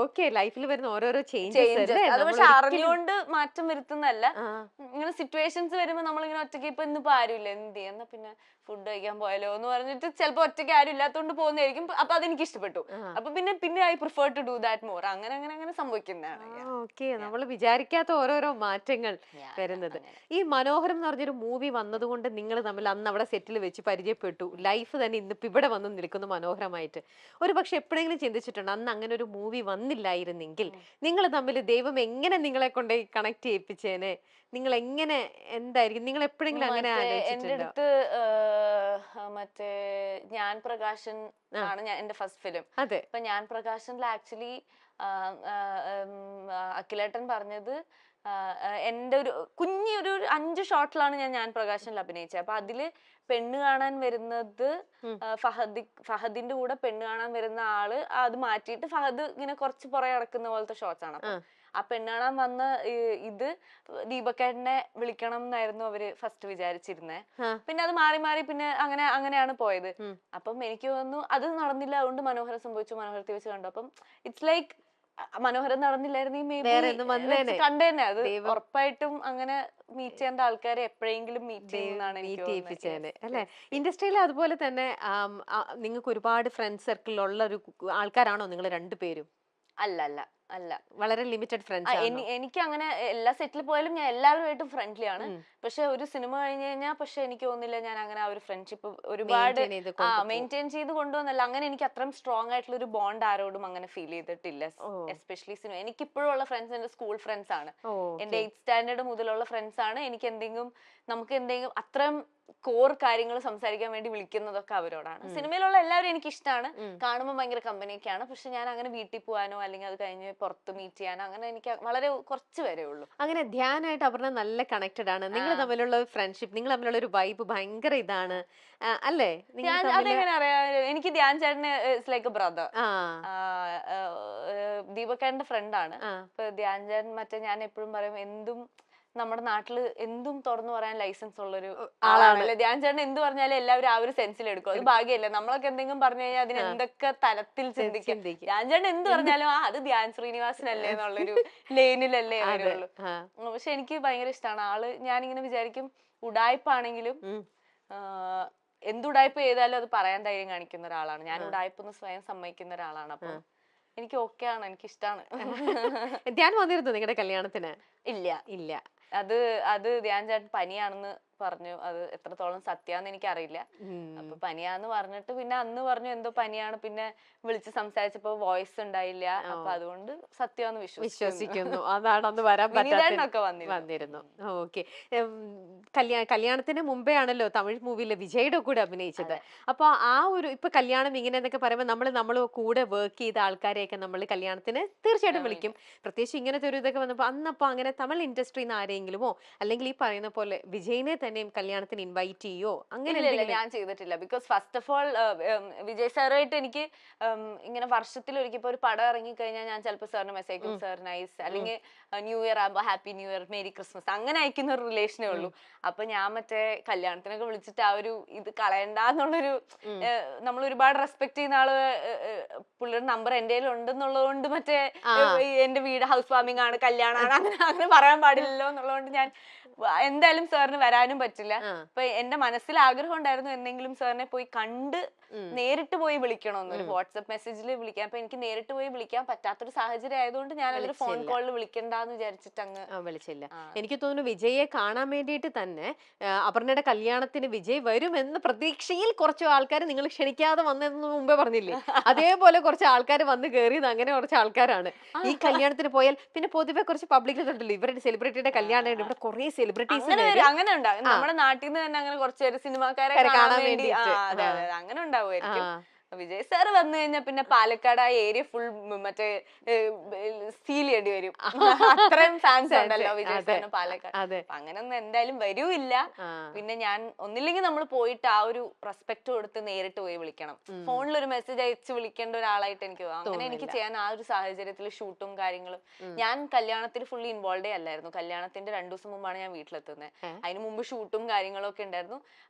Okay, ലൈഫിൽ വരുന്ന ഓരോരോ ചേഞ്ചസ് ചേഞ്ചസ് അല്ലേ അത് നമ്മൾ പക്ഷെ ഒരിക്കലും അറിഞ്ഞുകൊണ്ട് മാറ്റം വരുത്തുന്നല്ല. ആ ഇങ്ങനെ സിറ്റുവേഷൻസ് വരുമ്പോ നമ്മളിങ്ങനെ ഒറ്റയ്ക്ക് ഇപ്പൊ ഇന്നിപ്പോ ആരുമില്ല, എന്ത് ചെയ്യാം, എന്നാ പിന്നെ ഫുഡ് കഴിക്കാൻ പോയാലോ എന്ന് പറഞ്ഞിട്ട് ചിലപ്പോ ഒറ്റയ്ക്ക് ആരും ഇല്ലാത്തോണ്ട് പോകുന്നതായിരിക്കും. അപ്പൊ അതെനിക്ക് ഇഷ്ടപ്പെട്ടു. ആ അപ്പൊ പിന്നെ I prefer to do that more. അങ്ങനെ അങ്ങനെ അങ്ങനെ സംഭവിക്കുന്നതാണ്. ഓക്കെ, നമ്മൾ വിചാരിക്കാത്ത ഓരോരോ മാറ്റങ്ങൾ Yeah, yeah, വരുന്നത്. അങ്ങനെ. ഈ മനോഹരം എന്ന് പറഞ്ഞൊരു മൂവി വന്നതുകൊണ്ട് നിങ്ങൾ തമ്മിൽ അന്ന് അവിടെ സെറ്റിൽ വെച്ച് പരിചയപ്പെട്ടു, ലൈഫ് തന്നെ ഇന്നിപ്പോ ഇവിടെ വന്ന് നിൽക്കുന്നു മനോഹരമായിട്ട്. ഒരു പക്ഷെ എപ്പോഴെങ്കിലും ചിന്തിച്ചിട്ടുണ്ട് അന്ന് അങ്ങനെ ഒരു മൂവി വന്നില്ലായിരുന്നെങ്കിൽ നിങ്ങൾ തമ്മിൽ ദൈവം എങ്ങനെ നിങ്ങളെ കൊണ്ട് കണക്ട് ചെയ്യിപ്പിച്ചേനെ, നിങ്ങൾ എങ്ങനെ എന്തായിരിക്കും, നിങ്ങൾ എപ്പോഴെങ്കിലും അങ്ങനെ മറ്റേ എന്റെ ആലോചിച്ചിട്ടുണ്ടോ? അടുത്ത് മറ്റേ ഞാൻ പ്രകാശൻ ആ ആണ് എന്റെ ഫസ്റ്റ് ഫിലിം. അതെ. അപ്പൊ ഞാൻ പ്രകാശനിൽ ആക്ച്വലി അഖിലേട്ടൻ പറഞ്ഞത് എന്റെ ഒരു കുഞ്ഞൊരു 5 ഷോട്ടിലാണ് ഞാൻ പ്രകാശനിൽ അഭിനയിച്ചത്. അപ്പൊ അതില് പെണ്ണ് കാണാൻ വരുന്നത് ഫഹദിന്റെ കൂടെ പെണ്ണ് കാണാൻ വരുന്ന ആള് അത് മാറ്റിയിട്ട് ഫഹദ് ഇങ്ങനെ കുറച്ച് പുറകെ നടക്കുന്ന പോലത്തെ ഷോട്ട്സ് ആണ്. അപ്പൊ ആ പെണ്ണ് കാണാൻ വന്ന ഇത് ദീപക്കേട്ടനെ വിളിക്കണം എന്നായിരുന്നു അവര് ഫസ്റ്റ് വിചാരിച്ചിരുന്നേ. പിന്നെ അത് മാറി മാറി പിന്നെ അങ്ങനെയാണ് പോയത്. അപ്പം എനിക്ക് തോന്നുന്നു അത് നടന്നില്ല, അതുകൊണ്ട് മനോഹരം സംഭവിച്ചു, മനോഹരത്തെ വെച്ച് കണ്ടു. അപ്പം ഇറ്റ്സ് ലൈക്ക് മനോഹരം നടന്നില്ലായിരുന്നെങ്കിൽ കണ്ടേനെ. അത് ഉറപ്പായിട്ടും അങ്ങനെ മീറ്റ് ചെയ്യേണ്ട ആൾക്കാരെ എപ്പോഴെങ്കിലും മീറ്റ് ചെയ്യുന്നതാണ് എനിക്ക് തോന്നുന്നത് അല്ലെ. ഇൻഡസ്ട്രിയിൽ അതുപോലെ തന്നെ നിങ്ങൾക്ക് ഒരുപാട് ഫ്രണ്ട് സർക്കിൾ ഉള്ള ഒരു ആൾക്കാരാണോ നിങ്ങൾ രണ്ടുപേരും? അല്ല അല്ല അല്ല, വളരെ ലിമിറ്റഡ് ഫ്രണ്ട്സ് ആണോ? എനിക്ക് അങ്ങനെ എല്ലാ സെറ്റിൽ പോയാലും ഞാൻ എല്ലാവരുമായിട്ടും ഫ്രണ്ട്ലി ആണ്. പക്ഷെ ഒരു സിനിമ കഴിഞ്ഞ് കഴിഞ്ഞാൽ പക്ഷെ എനിക്ക് തോന്നുന്നില്ല ഞാൻ അങ്ങനെ ആ ഒരു ഫ്രണ്ട്ഷിപ്പ് ഒരുപാട് മെയിൻറ്റെയിൻ ചെയ്ത് കൊണ്ടുവന്നല്ല. അങ്ങനെ എനിക്ക് അത്രയും സ്ട്രോങ് ആയിട്ടുള്ള ഒരു ബോണ്ട് ആരോടും അങ്ങനെ ഫീൽ ചെയ്തിട്ടില്ല. Especially cinema. എനിക്ക് ഇപ്പോഴും ഉള്ള ഫ്രണ്ട്സ് എന്റെ സ്കൂൾ ഫ്രണ്ട്സ് ആണ്. എന്റെ 8th സ്റ്റാൻഡേർഡ് മുതലുള്ള ഫ്രണ്ട്സ് ആണ്. നമുക്ക് എന്തെങ്കിലും അത്രയും കോർ കാര്യങ്ങൾ സംസാരിക്കാൻ വേണ്ടി വിളിക്കുന്നതൊക്കെ അവരോടാണ്. സിനിമയിലുള്ള എല്ലാവരും എനിക്ക് ഇഷ്ടമാണ്, കാണുമ്പോൾ ഭയങ്കര കമ്പനിയൊക്കെയാണ്. പക്ഷെ ഞാൻ അങ്ങനെ വീട്ടിൽ പോകാനോ അല്ലെങ്കിൽ അത് കഴിഞ്ഞ് പുറത്ത് മീറ്റ് ചെയ്യാനോ അങ്ങനെ എനിക്ക് വളരെ കുറച്ച് പേരേ ഉള്ളൂ. അങ്ങനെ ധ്യാനായിട്ട് അപർണ നല്ല കണക്റ്റഡ് ആണ്. നിങ്ങൾ തമ്മിലുള്ള ഫ്രണ്ട്ഷിപ്പ്, നിങ്ങൾ തമ്മിലുള്ള ഒരു വൈബ് ഭയങ്കര ഇതാണ് അല്ലേ? അതെങ്ങനെ അറിയാം? എനിക്ക് ധ്യാൻ ചേട്ടന് ഇറ്റ്സ് ലൈക്ക് എ ബ്രദർ. ദീപക്കേട്ടന്റെ ഫ്രണ്ടാണ്. ഇപ്പൊ ധ്യാൻ ചേട്ടൻ മറ്റേ ഞാൻ എപ്പോഴും പറയും എന്തും നമ്മുടെ നാട്ടില് എന്തും തുറന്നു പറയാൻ ലൈസൻസ് ഉള്ളൊരു ആളാണ് ധ്യാൻ ചേട്ടൻ. എന്ത് പറഞ്ഞാലും എല്ലാവരും ആ ഒരു സെൻസിൽ എടുക്കും. അത് ഭാഗ്യമല്ല. നമ്മളൊക്കെ എന്തെങ്കിലും പറഞ്ഞു കഴിഞ്ഞാൽ അതിന് എന്തൊക്കെ തലത്തിൽ ചിന്തിക്കും. ധ്യാൻ ചേട്ടൻ എന്ത് പറഞ്ഞാലും അത് ധ്യാൻ ശ്രീനിവാസനല്ലേ എന്നുള്ളൊരു ലെയിനിലല്ലേ വരുള്ളൂ. പക്ഷെ എനിക്ക് ഭയങ്കര ഇഷ്ടമാണ് ആള്. ഞാനിങ്ങനെ വിചാരിക്കും ഉടായ്പാണെങ്കിലും എന്തുടായ്പ ചെയ്താലും അത് പറയാൻ ധൈര്യം കാണിക്കുന്ന ഒരാളാണ്. ഞാൻ ഉടായ്പൊന്ന് സ്വയം സമ്മതിക്കുന്ന ഒരാളാണ്. അപ്പൊ എനിക്ക് ഓക്കെ ആണ്, എനിക്ക് ഇഷ്ടമാണ്. ധ്യാൻ വന്നിരുന്നു നിങ്ങളുടെ കല്യാണത്തിന്? ഇല്ല ഇല്ല, അത് ധ്യാൻ ചേട്ടൻ പനിയാണെന്ന് പറഞ്ഞു. അത് എത്രത്തോളം സത്യാന്ന് എനിക്കറിയില്ല. അപ്പൊ പനിയാന്ന് പറഞ്ഞിട്ട് പിന്നെ അന്ന് പറഞ്ഞു എന്തോ പനിയാണ്. പിന്നെ വിളിച്ച് സംസാരിച്ചപ്പോ വോയിസ് ഉണ്ടായില്ല. അപ്പൊ അതുകൊണ്ട് സത്യമാന്ന് വിശ്വസിക്കുന്നു. അതാണ് അന്ന് വരാൻ പറ്റാത്തതൊക്കെ വന്നിരുന്നു. ഓക്കെ. കല്യാണത്തിന് മുമ്പേ ആണല്ലോ തമിഴ് മൂവിയിലെ വിജയുടെ കൂടെ അഭിനയിച്ചത്. അപ്പൊ ആ ഒരു ഇപ്പൊ കല്യാണം ഇങ്ങനെ എന്നൊക്കെ പറയുമ്പോൾ നമ്മൾ കൂടെ വർക്ക് ചെയ്ത ആൾക്കാരെയൊക്കെ നമ്മൾ കല്യാണത്തിന് തീർച്ചയായിട്ടും വിളിക്കും. പ്രത്യേകിച്ച് ഇങ്ങനത്തെ ഒരു ഇതൊക്കെ വന്നപ്പോ അന്നപ്പോ അങ്ങനെ തമിഴ് ഇൻഡസ്ട്രിന്ന് ആരെങ്കിലുമോ അല്ലെങ്കിൽ ഈ പറയുന്ന പോലെ വിജയിനെ തന്നെയും കല്യാണത്തിന് ഇൻവൈറ്റ് ചെയ്യോ അങ്ങനെ? ഞാൻ ചെയ്തിട്ടില്ല. Because first of all Vijay സാറുമായിട്ട് എനിക്ക് ഇങ്ങനെ വർഷത്തിലൊരിക്കൽ ഒരു പടം ഇറങ്ങി കഴിഞ്ഞാൽ ഞാൻ ചിലപ്പോൾ സാറിന് മെസ്സേജ് അയക്കും, സാർ നൈസ്, അല്ലെങ്കിൽ ന്യൂ ഇയർ ആകുമ്പോൾ happy new year, merry Christmas, അങ്ങനെ അയക്കുന്ന ഒരു റിലേഷനേ ഉള്ളൂ. അപ്പൊ ഞാൻ മറ്റേ കല്യാണത്തിനൊക്കെ വിളിച്ചിട്ട് ആ ഒരു ഇത് കളയണ്ടെന്നുള്ളൊരു, നമ്മൾ ഒരുപാട് റെസ്പെക്ട് ചെയ്യുന്ന ആള് പുള്ളിയുടെ നമ്പർ എന്റെ കയ്യിൽ ഉണ്ടെന്നുള്ളത് കൊണ്ട് മറ്റേ എന്റെ വീട് ഹൗസ് വാമിംഗ് ആണ്, കല്യാണമാണ്, അങ്ങനെ പറയാൻ പാടില്ലല്ലോ എന്നുള്ളതുകൊണ്ട് ഞാൻ എന്തായാലും സാറിന് വരാനും പറ്റില്ല. അപ്പൊ എന്റെ മനസ്സിൽ ആഗ്രഹം ഉണ്ടായിരുന്നു എന്തെങ്കിലും സാറിനെ പോയി കണ്ട് നേരിട്ട് പോയി വിളിക്കണമെന്ന്. ഒരു വാട്സ്ആപ്പ് മെസ്സേജിൽ വിളിക്കാം. അപ്പൊ എനിക്ക് നേരിട്ട് പോയി വിളിക്കാൻ പറ്റാത്തൊരു സാഹചര്യം ആയതുകൊണ്ട് ഞാൻ അതൊരു ഫോൺ കോളിൽ വിളിക്കണ്ടെന്ന് വിചാരിച്ചിട്ട് അങ്ങ് വിളിച്ചില്ല. എനിക്ക് തോന്നുന്നു വിജയെ കാണാൻ വേണ്ടിയിട്ട് തന്നെ അപർണയുടെ കല്യാണത്തിന് വിജയ് വരുമെന്ന പ്രതീക്ഷയിൽ കുറച്ച് ആൾക്കാർ നിങ്ങൾ ക്ഷണിക്കാതെ വന്നതെന്ന് മുമ്പേ പറഞ്ഞില്ലേ, അതേപോലെ കുറച്ച് ആൾക്കാർ വന്ന് കയറിയത് അങ്ങനെ കുറച്ച് ആൾക്കാരാണ്. ഈ കല്യാണത്തിന് പോയാൽ പിന്നെ പൊതുവെ കുറച്ച് പബ്ലിക് ഉണ്ടല്ലോ, ഇവരുടെ സെലിബ്രിറ്റിയുടെ കല്യാണം ഇവിടെ കുറെ സെലിബ്രിറ്റീസ് അങ്ങനെ ഉണ്ടാകും. നമ്മുടെ നാട്ടിൽ നിന്ന് തന്നെ അങ്ങനെ കുറച്ച് പേര് സിനിമാക്കാരെ കാണാൻ വേണ്ടി അങ്ങനെ ഉണ്ടാവുമായിരിക്കും. വിജയ് സാർ വന്നു കഴിഞ്ഞാൽ പിന്നെ പാലക്കാട് ആ ഏരിയ ഫുൾ മറ്റേ സീൽ ചെയ്യേണ്ടി വരും. അത്രയും ഫാൻസ് ഉണ്ടല്ലോ വിജയ് സാറിന് പാലക്കാട്. അങ്ങനൊന്നും എന്തായാലും വരൂല്ല. പിന്നെ ഞാൻ ഒന്നില്ലെങ്കിൽ നമ്മൾ പോയിട്ട് ആ ഒരു റെസ്പെക്ട് കൊടുത്ത് നേരിട്ട് പോയി വിളിക്കണം. ഫോണിൽ ഒരു മെസ്സേജ് അയച്ച് വിളിക്കേണ്ട ഒരാളായിട്ട് എനിക്ക് അങ്ങനെ എനിക്ക് ചെയ്യാൻ ആ ഒരു സാഹചര്യത്തിൽ ഷൂട്ടും കാര്യങ്ങളും. ഞാൻ കല്യാണത്തിൽ ഫുള്ളി ഇൻവോൾവേ അല്ലായിരുന്നു. കല്യാണത്തിന്റെ 2 ദിവസം മുമ്പാണ് ഞാൻ വീട്ടിലെത്തുന്നത്. അതിന് മുമ്പ് ഷൂട്ടും കാര്യങ്ങളും ഒക്കെ ഉണ്ടായിരുന്നു.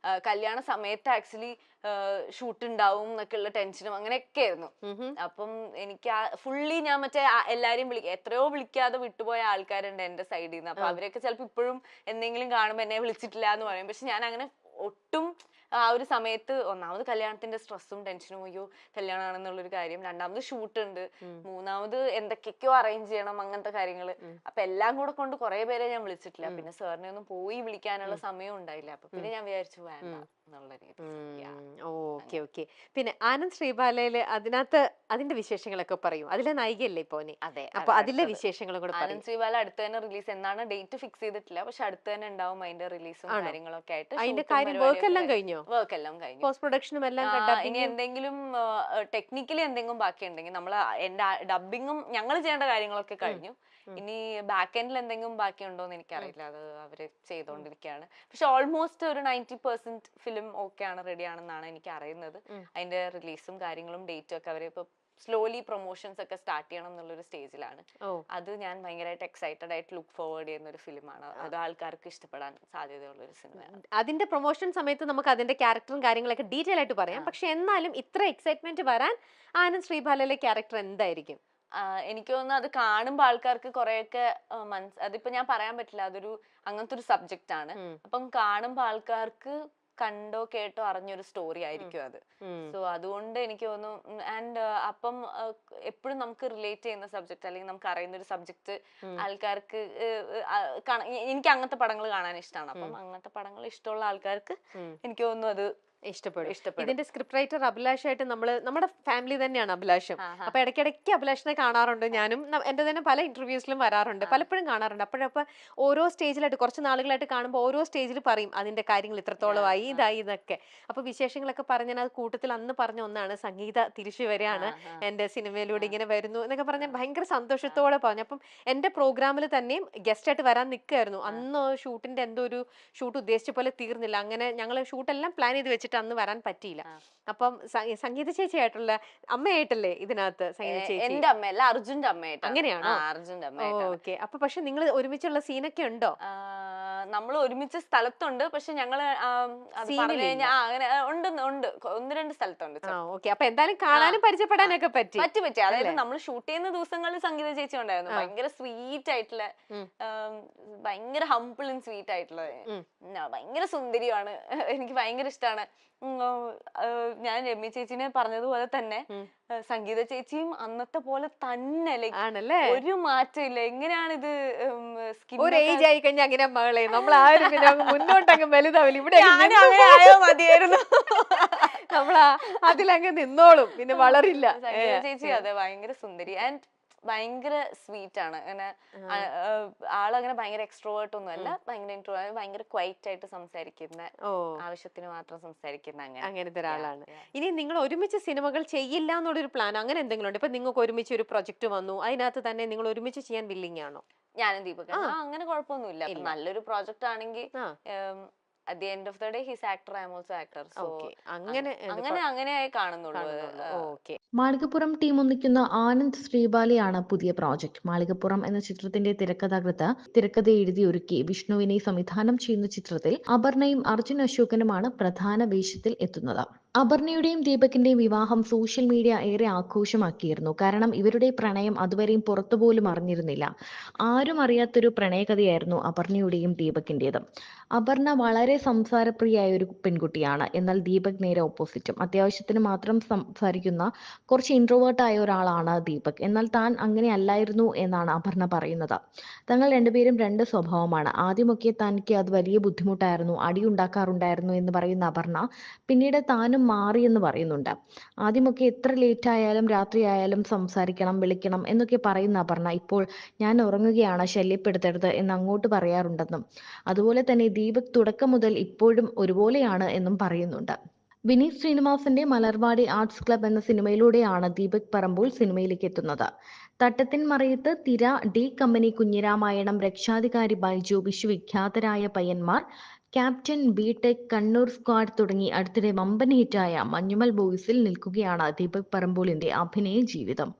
കല്യാണ സമയത്ത് ആക്ച്വലി ഷൂട്ട് ഉണ്ടാവും എന്നൊക്കെ ഉള്ള ടെൻഷനും അങ്ങനെയൊക്കെ ആയിരുന്നു. അപ്പം എനിക്ക് ഫുള്ളി ഞാൻ മറ്റേ എല്ലാരെയും എത്രയോ വിളിക്കാതെ വിട്ടുപോയ ആൾക്കാരുണ്ട് എന്റെ സൈഡിൽ നിന്ന്. അപ്പൊ അവരൊക്കെ ചിലപ്പോ ഇപ്പോഴും എന്തെങ്കിലും കാണുമ്പോ എന്നെ വിളിച്ചിട്ടില്ല എന്ന് പറയും. പക്ഷെ ഞാൻ അങ്ങനെ ഒട്ടും ആ ഒരു സമയത്ത് ഒന്നാമത് കല്യാണത്തിന്റെ സ്ട്രെസ്സും ടെൻഷനും, അയ്യോ കല്യാണമാണെന്നുള്ളൊരു കാര്യം, രണ്ടാമത് ഷൂട്ട് ഉണ്ട്, മൂന്നാമത് എന്തൊക്കെയൊക്കെയോ അറേഞ്ച് ചെയ്യണം, അങ്ങനത്തെ കാര്യങ്ങള്. അപ്പൊ എല്ലാം കൂടെ കൊണ്ട് കുറെ പേരെ ഞാൻ വിളിച്ചിട്ടില്ല. പിന്നെ സാറിനെ ഒന്നും പോയി വിളിക്കാനുള്ള സമയം ഉണ്ടായില്ല. അപ്പൊ പിന്നെ ഞാൻ വിചാരിച്ചു വേണ്ട എന്നുള്ള രീതി. Okay okay. പിന്നെ ആനന്ദ് ശ്രീബാലയില് അതിനകത്ത് അതിന്റെ വിശേഷങ്ങളൊക്കെ പറയും. അതിലെ നായികയല്ലേ ഇപ്പൊ നീ? അതെ. അപ്പൊ അതിലെ വിശേഷങ്ങളും കൂടെ പറയും. ആനന്ദ് ശ്രീബാല അടുത്ത് തന്നെ റിലീസ്, എന്നാണ് ഡേറ്റ് ഫിക്സ് ചെയ്തിട്ടില്ല, പക്ഷെ അടുത്ത് തന്നെ ഉണ്ടാവും അതിന്റെ റിലീസും കാര്യങ്ങളൊക്കെ ആയിട്ട്. അതിന്റെ കാര്യം വർക്ക് എല്ലാം കഴിഞ്ഞോ? വർക്ക് എല്ലാം കഴിഞ്ഞു. പോസ്റ്റ് പ്രൊഡക്ഷനും എല്ലാം. ഇനി എന്തെങ്കിലും ടെക്നിക്കലി എന്തെങ്കിലും ബാക്കി ഉണ്ടെങ്കിൽ നമ്മൾ എന്റെ ഡബിങ്ങും ഞങ്ങൾ ചെയ്യേണ്ട കാര്യങ്ങളൊക്കെ കഴിഞ്ഞു. ഇനി ബാക്ക് എൻഡിൽ എന്തെങ്കിലും ബാക്കിയുണ്ടോന്ന് എനിക്കറിയില്ല. അത് അവര് ചെയ്തോണ്ടിരിക്കുകയാണ്. പക്ഷെ ഓൾമോസ്റ്റ് ഒരു 90% ഫിലിം ഓക്കെ ആണ്, റെഡി ആണെന്നാണ് എനിക്ക് അറിയുന്നത്. അതിന്റെ റിലീസും കാര്യങ്ങളും ഡേറ്റും ഒക്കെ അവര് ഇപ്പൊ സ്ലോലി പ്രൊമോഷൻസ് ഒക്കെ സ്റ്റാർട്ട് ചെയ്യണം എന്നുള്ളൊരു സ്റ്റേജിലാണ്. അത് ഞാൻ ഭയങ്കരമായിട്ട് എക്സൈറ്റഡ് ആയിട്ട് ലുക്ക് ഫോർവേഡ് ചെയ്യുന്ന ഒരു ഫിലിമാണ്. അത് ആൾക്കാർക്ക് ഇഷ്ടപ്പെടാൻ സാധ്യതയുള്ള ഒരു സിനിമയാണ്. അതിന്റെ പ്രൊമോഷൻ സമയത്ത് നമുക്ക് അതിന്റെ ക്യാരക്ടറും കാര്യങ്ങളൊക്കെ ഡീറ്റെയിൽ ആയിട്ട് പറയാം. പക്ഷെ എന്നാലും ഇത്ര എക്സൈറ്റ്മെന്റ് വരാൻ ആനന്ദ് ശ്രീബാലയിലെ ക്യാരക്ടർ എന്തായിരിക്കും? എനിക്ക് തോന്നുന്നു അത് കാണുമ്പോൾ ആൾക്കാർക്ക് കുറെയൊക്കെ അതിപ്പോ ഞാൻ പറയാൻ പറ്റില്ല, അതൊരു അങ്ങനത്തെ ഒരു സബ്ജക്റ്റ് ആണ്. അപ്പം കാണുമ്പോൾ ആൾക്കാർക്ക് കണ്ടോ കേട്ടോ അറിഞ്ഞൊരു സ്റ്റോറി ആയിരിക്കും അത്. സോ അതുകൊണ്ട് എനിക്ക് തോന്നുന്നു, ആൻഡ് അപ്പം എപ്പോഴും നമുക്ക് റിലേറ്റ് ചെയ്യുന്ന സബ്ജക്ട് അല്ലെങ്കിൽ നമുക്ക് അറിയുന്ന ഒരു സബ്ജക്ട് ആൾക്കാർക്ക്, എനിക്ക് അങ്ങനത്തെ പടങ്ങൾ കാണാൻ ഇഷ്ടമാണ്. അപ്പം അങ്ങനത്തെ പടങ്ങൾ ഇഷ്ടമുള്ള ആൾക്കാർക്ക് എനിക്ക് തോന്നുന്നു അത് ഇഷ്ടപ്പെടും. ഇതിന്റെ സ്ക്രിപ്റ്റ് റൈറ്റർ അഭിലാഷായിട്ട് നമ്മുടെ ഫാമിലി തന്നെയാണ് അഭിലാഷും. അപ്പൊ ഇടയ്ക്കിടയ്ക്ക് അഭിലാഷിനെ കാണാറുണ്ട്. ഞാനും എന്റെ തന്നെ പല ഇന്റർവ്യൂസിലും വരാറുണ്ട്, പലപ്പോഴും കാണാറുണ്ട്. അപ്പോഴപ്പോ ഓരോ സ്റ്റേജിലായിട്ട് കുറച്ച് നാളുകളായിട്ട് കാണുമ്പോൾ ഓരോ സ്റ്റേജിൽ പറയും അതിന്റെ കാര്യങ്ങൾ ഇത്രത്തോളമായി, ഇതായി, ഇതൊക്കെ. അപ്പൊ വിശേഷങ്ങളൊക്കെ പറഞ്ഞാൽ അത് കൂട്ടത്തിൽ അന്ന് പറഞ്ഞ ഒന്നാണ്, സംഗീത തിരിച്ചു വരികയാണ്, എന്റെ സിനിമയിലൂടെ ഇങ്ങനെ വരുന്നു എന്നൊക്കെ പറഞ്ഞാൽ ഭയങ്കര സന്തോഷത്തോടെ പറഞ്ഞു. അപ്പം എന്റെ പ്രോഗ്രാമിൽ തന്നെയും ഗസ്റ്റ് ആയിട്ട് വരാൻ നിൽക്കുകയായിരുന്നു. അന്ന് ഷൂട്ടിന്റെ എന്തോ ഒരു ഷൂട്ട് ഉദ്ദേശിച്ച പോലെ തീർന്നില്ല. അങ്ങനെ ഞങ്ങൾ ഷൂട്ടെല്ലാം പ്ലാൻ ചെയ്ത് വെച്ചിട്ട് അന്ന് വരാൻ പറ്റിയില്ല. അപ്പം സംഗീത ചേച്ചിയായിട്ടുള്ള അമ്മയായിട്ടല്ലേ ഇതിനകത്ത്? എന്റെ അമ്മയല്ല, അർജുന്റെ അമ്മയായിട്ട്. അങ്ങനെയാണോ? അർജുന്റെ അമ്മയായിട്ട്. ഓക്കെ. അപ്പൊ പക്ഷെ നിങ്ങൾ ഒരുമിച്ചുള്ള സീനൊക്കെ ഉണ്ടോ? നമ്മൾ ഒരുമിച്ച് സ്ഥലത്തുണ്ട്, പക്ഷെ ഞങ്ങള് പറഞ്ഞു കഴിഞ്ഞാൽ അങ്ങനെ ഉണ്ട്, 1-2 സ്ഥലത്തുണ്ട്. അപ്പൊ എന്തായാലും കാണാനും പരിചയപ്പെടാനൊക്കെ പറ്റി. അതായത് നമ്മൾ ഷൂട്ട് ചെയ്യുന്ന ദിവസങ്ങളിൽ സംഗീത ചേച്ചി ഉണ്ടായിരുന്നു. ഭയങ്കര സ്വീറ്റ് ആയിട്ടുള്ള, ഭയങ്കര ഹംബിൾ ആൻഡ് സ്വീറ്റ് ആയിട്ടുള്ള, ഭയങ്കര സുന്ദരിയാണ്. എനിക്ക് ഭയങ്കര ഇഷ്ടമാണ്. ഞാൻ രമ്യ ചേച്ചിനെ പറഞ്ഞതുപോലെ തന്നെ സംഗീത ചേച്ചിയും അന്നത്തെ പോലെ തന്നെ, ഒരു മാറ്റം ഇല്ല. എങ്ങനെയാണ് ഇത് ഒരു ഏജ് ആയി കഴിഞ്ഞാൽ അങ്ങനെ മകളെ നമ്മൾ ആരും പിന്നെ മുന്നോട്ടങ്ങ് വലുതാവില്ല. ഇവിടെ ആയോ മതിയായിരുന്നു, നമ്മളാ അതിലങ്ങ് നിന്നോളും, പിന്നെ വളരില്ല. സംഗീത ചേച്ചി അതെ ഭയങ്കര സുന്ദരി ആൻഡ് ഭയങ്കര സ്വീറ്റ് ആണ്. അങ്ങനെ ആളങ്ങനെ ഭയങ്കര എക്സ്ട്രോവേർട്ട് ഒന്നും അല്ല, ഭയങ്കര ഇൻട്രോവേർട്ട്, ഭയങ്കര ക്വൈറ്റ് ആയിട്ട് സംസാരിക്കുന്ന, ആവശ്യത്തിന് മാത്രം സംസാരിക്കുന്ന അങ്ങനത്തെ ഒരാളാണ്. ഇനി നിങ്ങൾ ഒരുമിച്ച് സിനിമകൾ ചെയ്യില്ല എന്നുള്ളൊരു പ്ലാൻ അങ്ങനെ എന്തെങ്കിലും ഉണ്ട്? ഇപ്പൊ നിങ്ങൾക്ക് ഒരുമിച്ച് ഒരു പ്രൊജക്ട് വന്നു, അതിനകത്ത് തന്നെ നിങ്ങൾ ഒരുമിച്ച് ചെയ്യാൻ വില്ലിങ് ആണോ? ഞാനും ദീപക് അങ്ങനെ കുഴപ്പമൊന്നുമില്ല. നല്ലൊരു പ്രോജക്റ്റ് ആണെങ്കിൽ at the end of the day he's actor, I am also actor. So അങ്ങനെയായി കാണുന്നുള്ളൂ. മാളികപ്പുറം ടീം ഒന്നിക്കുന്ന ആനന്ദ് ശ്രീബാലയാണ് പുതിയ പ്രോജക്ട്. മാളികപ്പുറം എന്ന ചിത്രത്തിന്റെ തിരക്കഥ എഴുതി ഒരുക്കി വിഷ്ണുവിനെ സംവിധാനം ചെയ്യുന്ന ചിത്രത്തിൽ അപർണയും അർജുൻ അശോകനുമാണ് പ്രധാന വേഷത്തിൽ എത്തുന്നത്. അപർണയുടെയും ദീപകിന്റെയും വിവാഹം സോഷ്യൽ മീഡിയ ഏറെ ആഘോഷമാക്കിയിരുന്നു. കാരണം ഇവരുടെ പ്രണയം അതുവരെയും പുറത്തുപോലും അറിഞ്ഞിരുന്നില്ല. ആരും അറിയാത്തൊരു പ്രണയകഥയായിരുന്നു അപർണയുടെയും ദീപകിന്റേതും. അപർണ വളരെ സംസാരപ്രിയായ ഒരു പെൺകുട്ടിയാണ്. എന്നാൽ ദീപക് നേരെ ഓപ്പോസിറ്റും. അത്യാവശ്യത്തിന് മാത്രം സംസാരിക്കുന്ന കുറച്ച് ഇൻട്രോവേർട്ട് ആയ ഒരാളാണ് ദീപക്. എന്നാൽ താൻ അങ്ങനെ അല്ലായിരുന്നു എന്നാണ് അപർണ പറയുന്നത്. തങ്ങൾ രണ്ടുപേരും രണ്ട് സ്വഭാവമാണ്. ആദ്യമൊക്കെ തനിക്ക് അത് വലിയ ബുദ്ധിമുട്ടായിരുന്നു, അടിയുണ്ടാക്കാറുണ്ടായിരുന്നു എന്ന് പറയുന്ന അപർണ പിന്നീട് താനും മാറിയെന്ന് പറയുന്നുണ്ട്. ആദ്യമൊക്കെ എത്ര ലേറ്റ് ആയാലും രാത്രിയായാലും സംസാരിക്കണം, വിളിക്കണം എന്നൊക്കെ പറയുന്ന അപർണ ഇപ്പോൾ ഞാൻ ഉറങ്ങുകയാണ്, ശല്യപ്പെടുത്തരുത് എന്ന് അങ്ങോട്ട് പറയാറുണ്ടെന്നും അതുപോലെ തന്നെ ദീപക് തുടക്കം മുതൽ ഇപ്പോഴും ഒരുപോലെയാണ് എന്നും പറയുന്നുണ്ട്. വിനീത് ശ്രീനിവാസന്റെ മലർവാടി ആർട്സ് ക്ലബ് എന്ന സിനിമയിലൂടെയാണ് ദീപക് പറമ്പോൾ സിനിമയിലേക്ക് എത്തുന്നത്. തട്ടത്തിൻ മറയത്ത്, തിര, D company, Kunjiramayanam, Rakshadhikari Baiju, Vishwavikhyatharaya Payyanmar, captain, BTech, Kannur squad തുടങ്ങി അടുത്തിടെ വമ്പൻ ഹിറ്റായ മഞ്ഞുമൽ ബോയ്സിൽ നിൽക്കുകയാണ് ദീപക് പറമ്പോളിന്റെ അഭിനയ ജീവിതം.